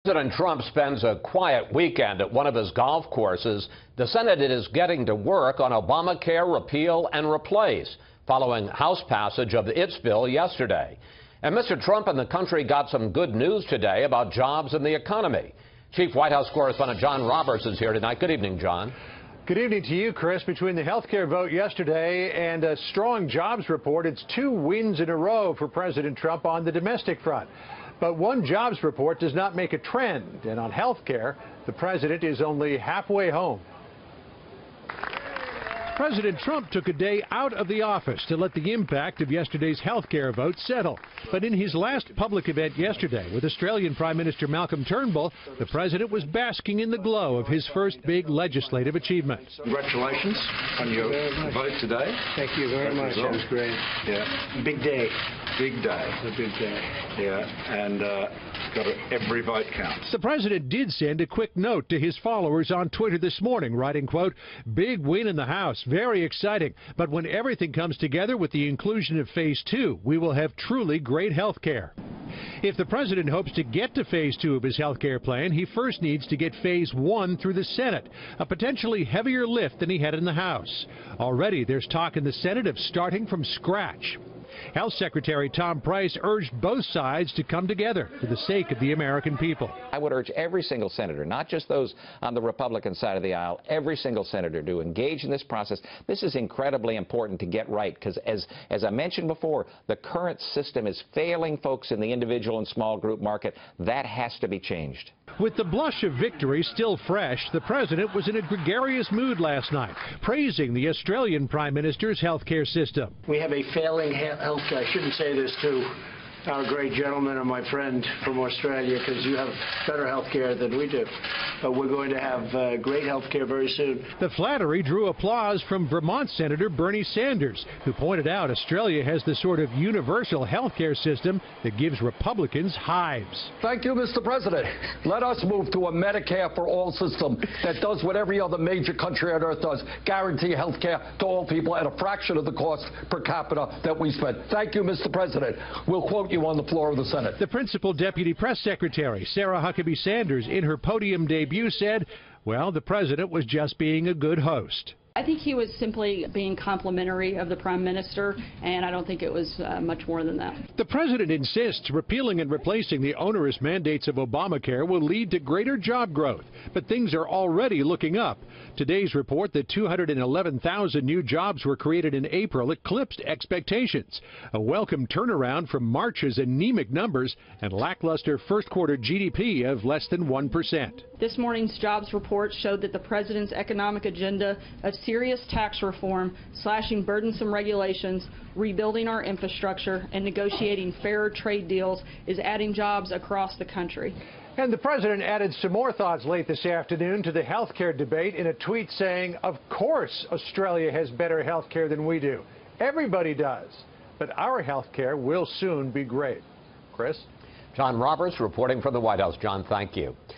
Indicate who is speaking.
Speaker 1: President Trump spends a quiet weekend at one of his golf courses. The Senate is getting to work on Obamacare repeal and replace, following House passage of its bill yesterday. And Mr. Trump and the country got some good news today about jobs and the economy. Chief White House correspondent John Roberts is here tonight. Good evening, John.
Speaker 2: Good evening to you, Chris. Between the health care vote yesterday and a strong jobs report, it's 2 wins in a row for President Trump on the domestic front. But one jobs report does not make a trend, and on health care, the president is only halfway home. President Trump took a day out of the office to let the impact of yesterday's health care vote settle. But in his last public event yesterday with Australian Prime Minister Malcolm Turnbull, the president was basking in the glow of his first big legislative achievement.
Speaker 3: Congratulations on your vote today.
Speaker 4: Thank you very much. That was great.
Speaker 3: Yeah.
Speaker 4: Big day.
Speaker 3: Big day.
Speaker 4: A big day.
Speaker 3: Yeah, and every vote counts.
Speaker 2: The president did send a quick note to his followers on Twitter this morning, writing, quote, "Big win in the House, very exciting. But when everything comes together with the inclusion of Phase 2, we will have truly great health care." If the president hopes to get to Phase 2 of his health care plan, he first needs to get Phase 1 through the Senate, a potentially heavier lift than he had in the House. Already there's talk in the Senate of starting from scratch. Health Secretary Tom Price urged both sides to come together for the sake of the American people.
Speaker 5: I would urge every single senator, not just those on the Republican side of the aisle, every single senator to engage in this process. This is incredibly important to get right because, as I mentioned before, the current system is failing folks in the individual and small group market. That has to be changed.
Speaker 2: With the blush of victory still fresh, the president was in a gregarious mood last night, praising the Australian Prime Minister's health care system.
Speaker 4: We have a failing health care. I shouldn't say this to our great gentleman and my friend from Australia, because you have better health care than we do. But we're going to have great health care very soon.
Speaker 2: The flattery drew applause from Vermont Senator Bernie Sanders, who pointed out Australia has the sort of universal health care system that gives Republicans hives.
Speaker 6: Thank you, Mr. President. Let us move to a Medicare for all system that does what every other major country on earth does, guarantee health care to all people at a fraction of the cost per capita that we spend. Thank you, Mr. President. We'll quote you on the floor of the Senate.
Speaker 2: The principal deputy press secretary, Sarah Huckabee Sanders, in her podium debut said, well, the president was just being a good host.
Speaker 7: I think he was simply being complimentary of the Prime Minister, and I don't think it was much more than that.
Speaker 2: The president insists repealing and replacing the onerous mandates of Obamacare will lead to greater job growth, but things are already looking up. Today's report that 211,000 new jobs were created in April eclipsed expectations. A welcome turnaround from March's anemic numbers and lackluster first-quarter GDP of less than 1%.
Speaker 7: This morning's jobs report showed that the president's economic agenda of serious tax reform, slashing burdensome regulations, rebuilding our infrastructure, and negotiating fairer trade deals is adding jobs across the country.
Speaker 2: And the president added some more thoughts late this afternoon to the health care debate in a tweet saying, of course Australia has better health care than we do. Everybody does. But our health care will soon be great. Chris?
Speaker 1: John Roberts reporting from the White House. John, thank you.